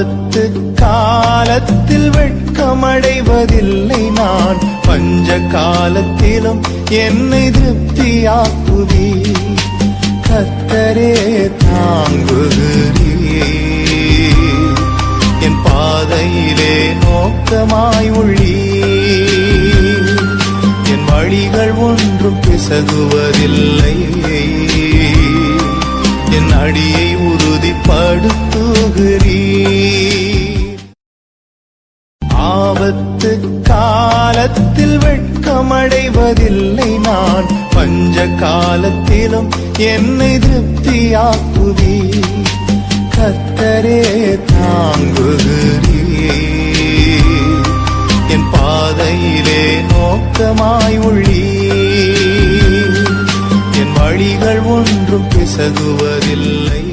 ஆபத்து காலத்தில் வெட்கமடைவதில்லை நான், பஞ்ச காலத்திலும் என்னை திருப்தியாக்குவி. கர்த்தரே தாங்குகிறீர், என் பாதையிலே நோக்கமாய் உள்ளீர். என் வழிகள் ஒன்றும் பிசகுவதில்லை, என் அடியை உறுதிப்படுத்துகிறீர். ஆபத்து காலத்தில் வெட்கமடைவதில்லை நான், பஞ்ச காலத்திலும் என்னை திருப்தியாக்குவி. கர்த்தரே தாங்குகிறீர், என் பாதையிலே நோக்கமாய் உள்ளீர். என் வழிகள் ஒன்றும் பிசகுவதில்லை.